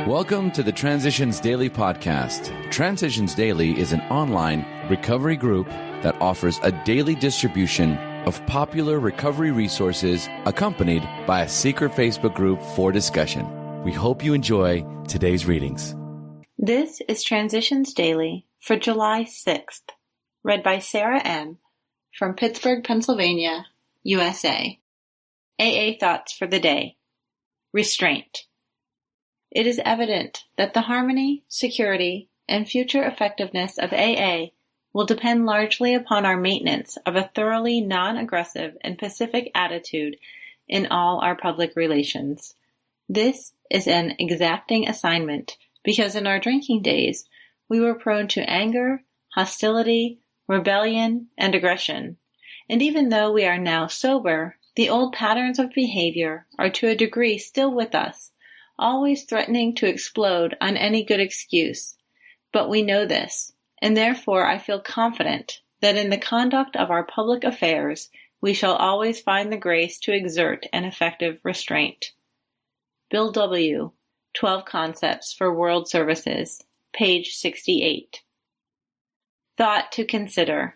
Welcome to the Transitions Daily podcast. Transitions Daily is an online recovery group that offers a daily distribution of popular recovery resources accompanied by a secret Facebook group for discussion. We hope you enjoy today's readings. This is Transitions Daily for July 6th, read by Sarah M. from Pittsburgh, Pennsylvania, USA. AA Thoughts for the Day. Restraint. It is evident that the harmony, security, and future effectiveness of AA will depend largely upon our maintenance of a thoroughly non-aggressive and pacific attitude in all our public relations. This is an exacting assignment because in our drinking days, we were prone to anger, hostility, rebellion, and aggression. And even though we are now sober, the old patterns of behavior are to a degree still with us, always threatening to explode on any good excuse. But we know this, and therefore I feel confident that in the conduct of our public affairs, we shall always find the grace to exert an effective restraint. Bill W., 12 Concepts for World Services, page 68. Thought to consider.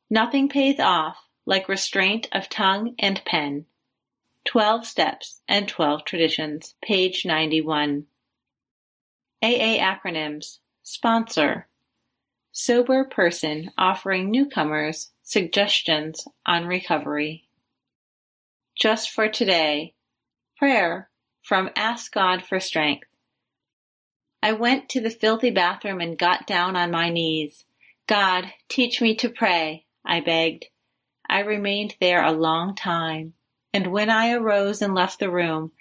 Nothing pays off like restraint of tongue and pen. 12 Steps and 12 Traditions, page 91. AA acronyms. Sponsor. Sober person offering newcomers suggestions on recovery. Just for today. Prayer from Ask God for Strength. I went to the filthy bathroom and got down on my knees. God, teach me to pray, I begged. I remained there a long time, and when I arose and left the room,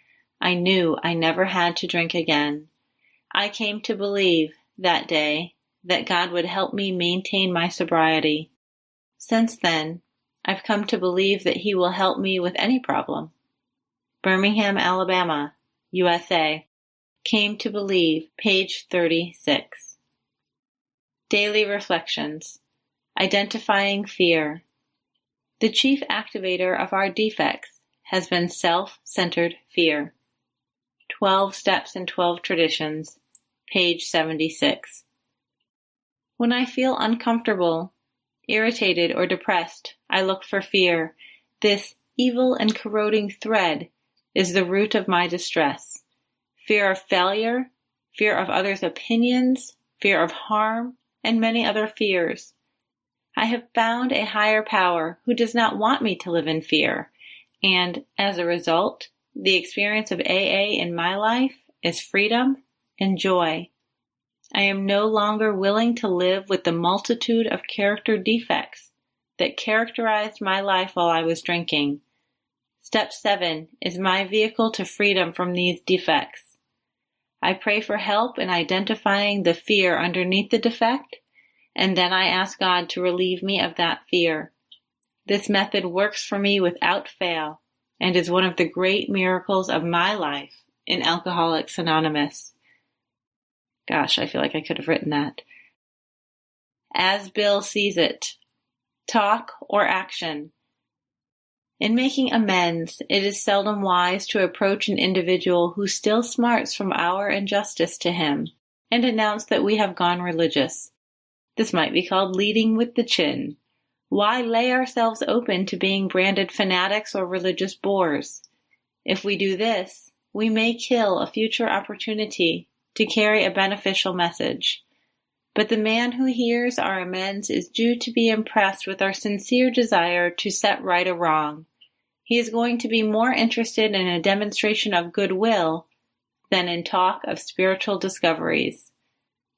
I knew I never had to drink again. I came to believe that day that God would help me maintain my sobriety. Since then, I've come to believe that He will help me with any problem. Birmingham, Alabama, USA. Came to believe, page 36. Daily Reflections. Identifying Fear. The chief activator of our defects has been self-centered fear. 12 Steps and 12 Traditions, page 76. When I feel uncomfortable, irritated, or depressed, I look for fear. This evil and corroding thread is the root of my distress. Fear of failure, fear of others' opinions, fear of harm, and many other fears. I have found a higher power who does not want me to live in fear, and as a result, the experience of AA in my life is freedom and joy. I am no longer willing to live with the multitude of character defects that characterized my life while I was drinking. Step 7 is my vehicle to freedom from these defects. I pray for help in identifying the fear underneath the defect, and then I ask God to relieve me of that fear. This method works for me without fail and is one of the great miracles of my life in Alcoholics Anonymous. Gosh, I feel like I could have written that. As Bill sees it. Talk or action. In making amends, it is seldom wise to approach an individual who still smarts from our injustice to him and announce that we have gone religious. This might be called leading with the chin. Why lay ourselves open to being branded fanatics or religious bores? If we do this, we may kill a future opportunity to carry a beneficial message. But the man who hears our amends is due to be impressed with our sincere desire to set right a wrong. He is going to be more interested in a demonstration of goodwill than in talk of spiritual discoveries.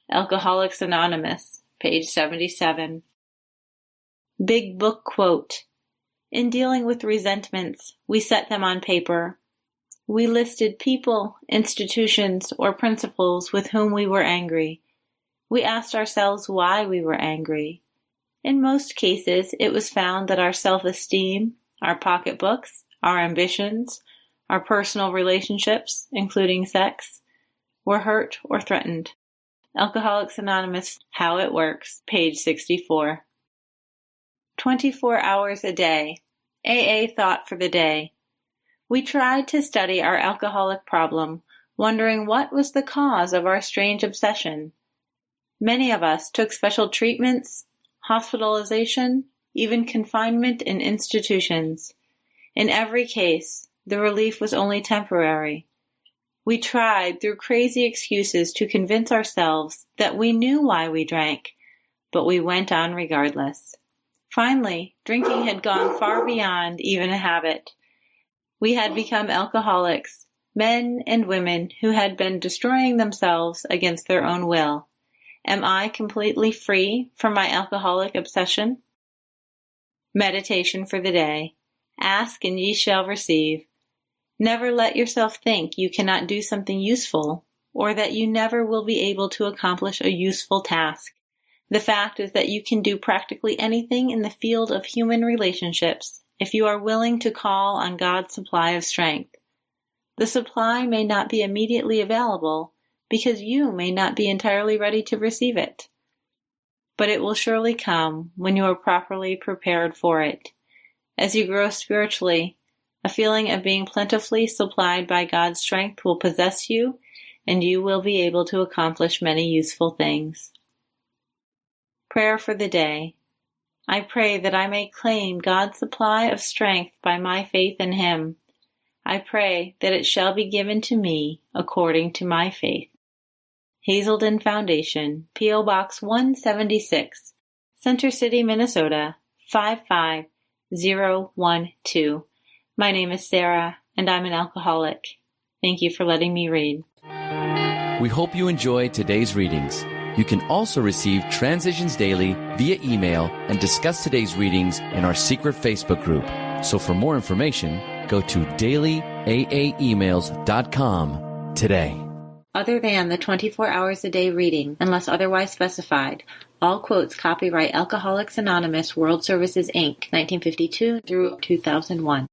Alcoholics Anonymous, page 77. Big Book Quote. In dealing with resentments, we set them on paper. We listed people, institutions, or principles with whom we were angry. We asked ourselves why we were angry. In most cases, it was found that our self-esteem, our pocketbooks, our ambitions, our personal relationships, including sex, were hurt or threatened. Alcoholics Anonymous, How It Works, page 64. 24 hours a day. AA Thought for the Day. We tried to study our alcoholic problem wondering what was the cause of our strange obsession. Many of us took special treatments, hospitalization, even confinement in institutions. In every case, the relief was only temporary. We tried through crazy excuses to convince ourselves that we knew why we drank, but we went on regardless. Finally, drinking had gone far beyond even a habit. We had become alcoholics, men and women who had been destroying themselves against their own will. Am I completely free from my alcoholic obsession? Meditation for the day. Ask and ye shall receive. Never let yourself think you cannot do something useful, or that you never will be able to accomplish a useful task. The fact is that you can do practically anything in the field of human relationships if you are willing to call on God's supply of strength. The supply may not be immediately available because you may not be entirely ready to receive it. But it will surely come when you are properly prepared for it. As you grow spiritually, a feeling of being plentifully supplied by God's strength will possess you, and you will be able to accomplish many useful things. Prayer for the day. I pray that I may claim God's supply of strength by my faith in Him. I pray that it shall be given to me according to my faith. Hazelden Foundation, P.O. Box 176, Center City, Minnesota, 55012. My name is Sarah, and I'm an alcoholic. Thank you for letting me read. We hope you enjoyed today's readings. You can also receive Transitions Daily via email and discuss today's readings in our secret Facebook group. So for more information, go to dailyaaemails.com today. Other than the 24 hours a day reading, unless otherwise specified, all quotes copyright Alcoholics Anonymous World Services, Inc., 1952 through 2001.